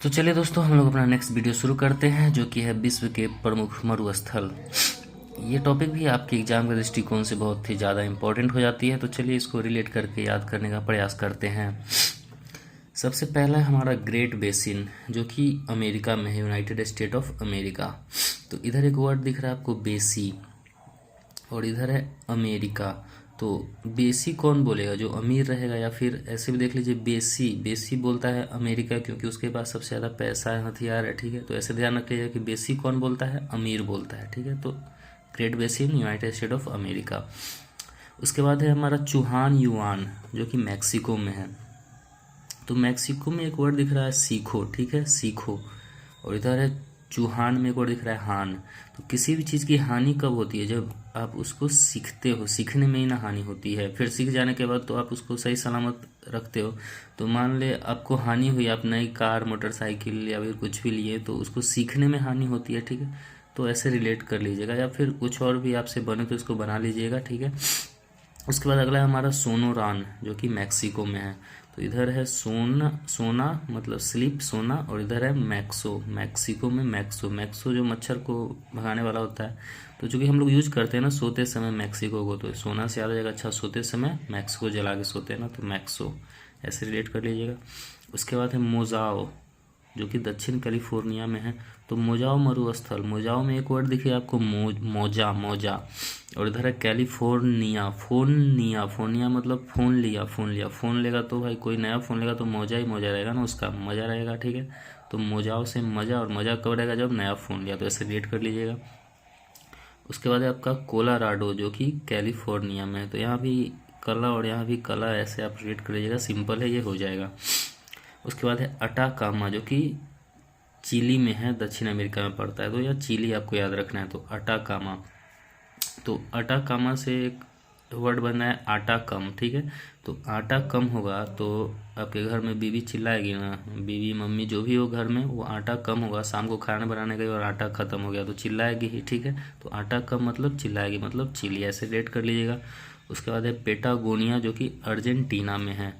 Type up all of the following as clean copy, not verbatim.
तो चलिए दोस्तों, हम लोग अपना नेक्स्ट वीडियो शुरू करते हैं, जो कि है विश्व के प्रमुख मरुस्थल। ये टॉपिक भी आपके एग्जाम के दृष्टिकोण से बहुत ही ज़्यादा इम्पोर्टेंट हो जाती है। तो चलिए इसको रिलेट करके याद करने का प्रयास करते हैं। सबसे पहला है हमारा ग्रेट बेसिन, जो कि अमेरिका में है, यूनाइटेड स्टेट ऑफ अमेरिका। तो इधर एक वर्ड दिख रहा है आपको बेसी, और इधर है अमेरिका। तो बेसी कौन बोलेगा? जो अमीर रहेगा, या फिर ऐसे भी देख लीजिए बेसी। बेसी बोलता है अमेरिका, क्योंकि उसके पास सबसे ज़्यादा पैसा है, हथियार है। ठीक है, तो ऐसे ध्यान रखिएगा कि बेसी कौन बोलता है? अमीर बोलता है। ठीक है, तो great basin, United state of America. उसके बाद है हमारा चुहान युआन, जो कि मैक्सिको में है। तो मैक्सिको में एक वर्ड दिख रहा है सीखो। ठीक है, सीखो। और इधर है चूहान में एक वर्ड दिख रहा है हान। तो किसी भी चीज़ की हानि कब होती है? जब आप उसको सीखते हो, सीखने में ही ना हानि होती है। फिर सीख जाने के बाद तो आप उसको सही सलामत रखते हो। तो मान ले आपको हानि हुई, आप नई कार, मोटरसाइकिल या फिर कुछ भी लिए, तो उसको सीखने में हानि होती है। ठीक है, तो ऐसे रिलेट कर लीजिएगा, या फिर कुछ और भी आपसे बने तो उसको बना लीजिएगा। ठीक है, उसके बाद अगला है हमारा सोनोरान, जो कि मैक्सिको में है। तो इधर है सोना, सोना मतलब स्लीप, सोना। और इधर है मैक्सो, मैक्सिको में मैक्सो। मैक्सो जो मच्छर को भगाने वाला होता है। तो चूंकि हम लोग यूज करते हैं ना सोते समय मैक्सिको को, तो सोना से याद आ जाएगा। अच्छा, सोते समय मैक्सिको जला के सोते हैं ना, तो मैक्सो ऐसे रिलेट कर लीजिएगा। उसके बाद है मोजाओ, जो कि दक्षिण कैलिफोर्निया में है। तो मोजाओ मरुस्थल, मोजाओ में एक वर्ड दिखिए आपको मोजा, मोजा। और इधर है कैलिफोर्निया, फोनिया, फोनिया मतलब फोन लिया, फोन लिया। फोन लेगा तो भाई कोई नया फोन लेगा तो मोजा ही मोजा रहेगा ना, उसका मजा रहेगा। ठीक है, तो मोजाओ से मजा, और मजा कब रहेगा? जब नया फोन लिया। तो ऐसे रेट कर लीजिएगा। उसके बाद है आपका कोलाराडो, जो कि कैलिफोर्निया में है। तो यहाँ भी कला और यहाँ भी कला, ऐसे आप रेट कर लीजिएगा। सिंपल है, ये हो जाएगा। उसके बाद है अटाकामा, जो कि चिली में है, दक्षिण अमेरिका में पड़ता है। तो यह चिली आपको याद रखना है। तो अटाकामा, तो अटाकामा से एक वर्ड बना है आटा कम। ठीक है, तो आटा कम होगा तो आपके घर में बीवी चिल्लाएगी ना, बीवी मम्मी जो भी हो घर में, वो आटा कम होगा। शाम को खाना बनाने गई और आटा खत्म हो गया तो चिल्लाएगी ही। ठीक है, तो आटा कम मतलब चिल्लाएगी, मतलब चिली, ऐसे रेट कर लीजिएगा। उसके बाद है पेटागोनिया, जो कि अर्जेंटीना में है,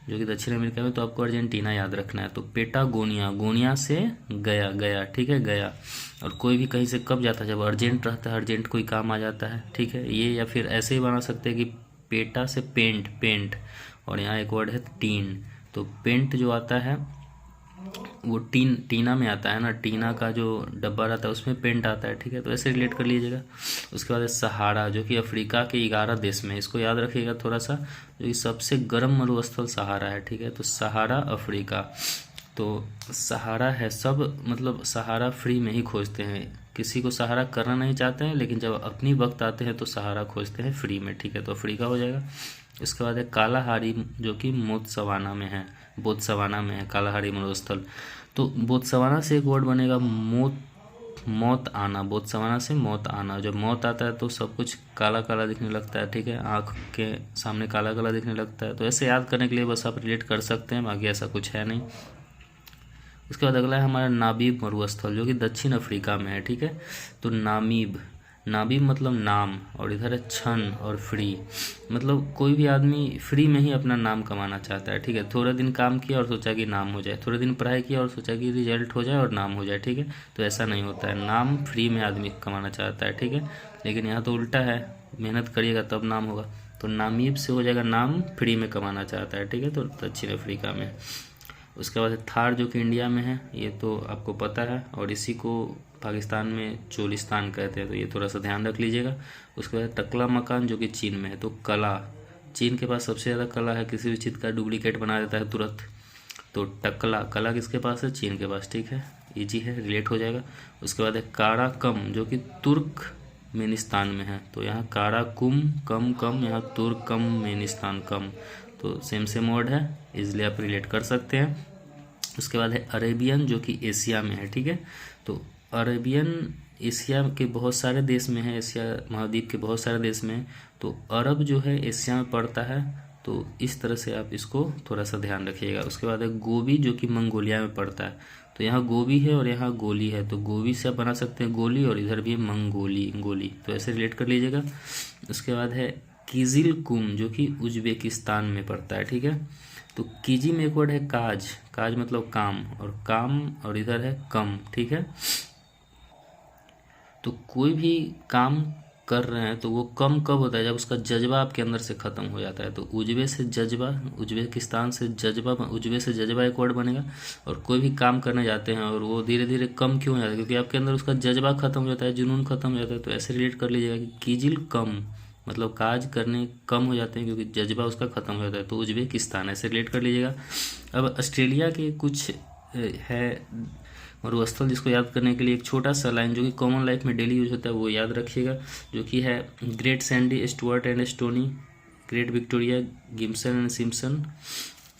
जो कि दक्षिण अमेरिका में। तो आपको अर्जेंटीना याद रखना है। तो पेटागोनिया, गोनिया से गया, गया। ठीक है, गया। और कोई भी कहीं से कब जाता है? जब अर्जेंट रहता है, अर्जेंट कोई काम आ जाता है। ठीक है, ये या फिर ऐसे ही बना सकते हैं कि पेटा से पेंट, पेंट। और यहाँ एक वर्ड है टीन। तो पेंट जो आता है वो टीना में आता है ना, टीना का जो डब्बा रहता है उसमें पेंट आता है। ठीक है, तो ऐसे रिलेट कर लीजिएगा। उसके बाद है सहारा, जो कि अफ्रीका के 11 देश में, इसको याद रखिएगा थोड़ा सा। जो कि सबसे गर्म मरुस्थल सहारा है। ठीक है, तो सहारा अफ्रीका। तो सहारा है सब, मतलब सहारा फ्री में ही खोजते हैं। किसी को सहारा करना नहीं चाहते हैं, लेकिन जब अपनी वक्त आते हैं तो सहारा खोजते हैं फ्री में। ठीक है, तो अफ्रीका हो जाएगा। इसके बाद है कालाहारी, जो कि बोत्सवाना में है, बोत्सवाना में है कालाहारी मरुस्थल। तो बोत्सवाना से एक वर्ड बनेगा मौत, मौत आना। बोत्सवाना से मौत आना। जब मौत आता है तो सब कुछ काला काला दिखने लगता है। ठीक है, आँख के सामने काला काला दिखने लगता है। तो ऐसे याद करने के लिए बस आप रिलेट कर सकते हैं, बाकी ऐसा कुछ है नहीं। उसके बाद अगला है हमारा नाबीब मरुस्थल, जो कि दक्षिण अफ्रीका में है। ठीक है, तो नामीब, नाबीब मतलब नाम। और इधर है छन और फ्री, मतलब कोई भी आदमी फ्री में ही अपना नाम कमाना चाहता है। ठीक है, थोड़े दिन काम किया और सोचा कि नाम हो जाए, थोड़े दिन पढ़ाई किया और सोचा कि रिजल्ट हो जाए और नाम हो जाए। ठीक है, तो ऐसा नहीं होता है, नाम फ्री में आदमी कमाना चाहता है। ठीक है, लेकिन यहाँ तो उल्टा है, मेहनत करिएगा तब नाम होगा। तो नामीब से हो जाएगा नाम फ्री में कमाना चाहता है। ठीक है, तो दक्षिण अफ्रीका में। उसके बाद थार, जो कि इंडिया में है, ये तो आपको पता है। और इसी को पाकिस्तान में चोलिस्तान कहते हैं, तो ये थोड़ा सा ध्यान रख लीजिएगा। उसके बाद टकला मकान, जो कि चीन में है। तो कला, चीन के पास सबसे ज़्यादा कला है, किसी भी चीज़ का डुप्लीकेट बना देता है तुरंत। तो टकला, कला किसके पास है? चीन के पास। ठीक है, इजी है, रिलेट हो जाएगा। उसके बाद है काराकम, जो कि तुर्कमेनिस्तान में है। तो यहाँ काराकुम कम कम, यहाँ तुर्कमेनिस्तान कम। तो सेम वर्ड है, इसलिए आप रिलेट कर सकते हैं। उसके बाद है अरेबियन, जो कि एशिया में है। ठीक है, तो अरेबियन एशिया के बहुत सारे देश में है, एशिया महाद्वीप के बहुत सारे देश में है। तो अरब जो है एशिया में पड़ता है। तो इस तरह से आप इसको थोड़ा सा ध्यान रखिएगा। उसके बाद है गोबी, जो कि मंगोलिया में पड़ता है। तो यहाँ गोबी है और यहाँ गोली है, तो गोबी से आप बना सकते हैं गोली, और इधर भी मंगोली, गोली। तो ऐसे रिलेट कर लीजिएगा। उसके बाद है किजिल कुम, जो कि उज्बेकिस्तान में पड़ता है। ठीक है, तो कीजी में एक वर्ड है काज, काज मतलब काम, और काम और इधर है कम, ठीक है। तो कोई भी काम कर रहे हैं तो वो कम कब होता है, जब उसका जज्बा आपके अंदर से ख़त्म हो जाता है। तो उजबे से जज्बा, उज्बेकिस्तान से जज्बा, उजबे से जज्बा एक वर्ड बनेगा। और कोई भी काम करने जाते हैं और वो धीरे धीरे कम क्यों हो जाता है, क्योंकि आपके अंदर उसका जज्बा ख़त्म हो जाता है, जुनून ख़त्म हो जाता है। तो ऐसे रिलेट कर लीजिएगा कि कीजिल कम मतलब काज करने कम हो जाते हैं क्योंकि जज्बा उसका ख़त्म हो जाता है। तो उज्बेकिस्तान ऐसे रिलेट कर लीजिएगा। अब ऑस्ट्रेलिया के कुछ है मरुस्थल, जिसको याद करने के लिए एक छोटा सा लाइन जो कि कॉमन लाइफ में डेली यूज होता है वो याद रखिएगा, जो कि है Great Sandy, Stuart and Stony, Great Victoria, Gibson and Simpson.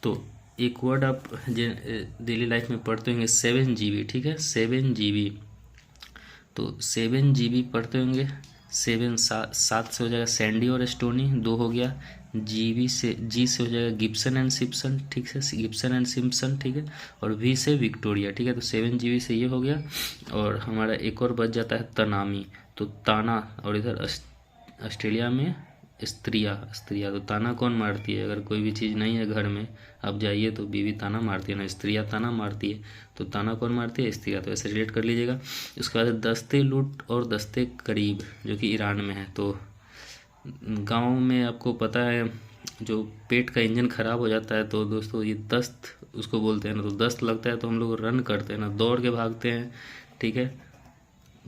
तो एक वर्ड आप डेली लाइफ में पढ़ते होंगे 7 GB, ठीक है, 7 GB। तो 7 GB पढ़ते होंगे, 7 से हो जाएगा सैंडी और स्टोनी, 2 हो गया। जी से हो जाएगा गिब्सन एंड सिम्पसन, ठीक है, गिब्सन एंड सिम्पसन, ठीक है। और वी से विक्टोरिया, ठीक है। तो 7 GB से ये हो गया। और हमारा एक और बच जाता है तनामी, तो ताना, और इधर ऑस्ट्रेलिया में स्त्रिया, तो ताना कौन मारती है, अगर कोई भी चीज़ नहीं है घर में, आप जाइए तो बीवी ताना मारती है ना, स्त्रिया ताना मारती है। तो ताना कौन मारती है, स्त्रिया। तो ऐसे रिलेट कर लीजिएगा। उसके बाद दस्ते लुट और दस्ते करीब, जो कि ईरान में है। तो गांव में आपको पता है जो पेट का इंजन ख़राब हो जाता है तो दोस्तों ये दस्त उसको बोलते हैं ना। तो दस्त लगता है तो हम लोग रन करते हैं ना, दौड़ के भागते हैं, ठीक है।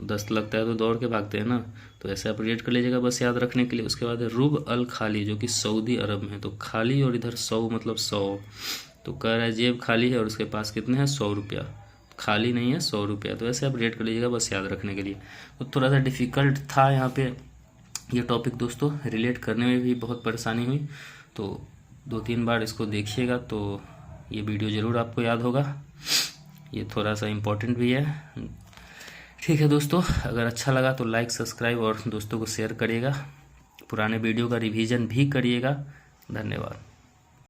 दस्त लगता है तो दौड़ के भागते हैं ना। तो ऐसे आप रिलेट कर लीजिएगा बस याद रखने के लिए। उसके बाद है रुब अल खाली, जो कि सऊदी अरब में है। तो खाली और इधर 100 मतलब 100। तो कह रहा है जेब खाली है और उसके पास कितने हैं, 100 रुपया, खाली नहीं है 100 रुपया। तो ऐसे आप रिलेट कर लीजिएगा बस याद रखने के लिए। तो थोड़ा सा डिफ़िकल्ट था यहाँ पे ये टॉपिक दोस्तों, रिलेट करने में भी बहुत परेशानी हुई। तो 2-3 बार इसको देखिएगा तो ये वीडियो ज़रूर आपको याद होगा। ये थोड़ा सा इम्पोर्टेंट भी है, ठीक है दोस्तों। अगर अच्छा लगा तो लाइक, सब्सक्राइब और दोस्तों को शेयर करिएगा। पुराने वीडियो का रिवीजन भी करिएगा। धन्यवाद।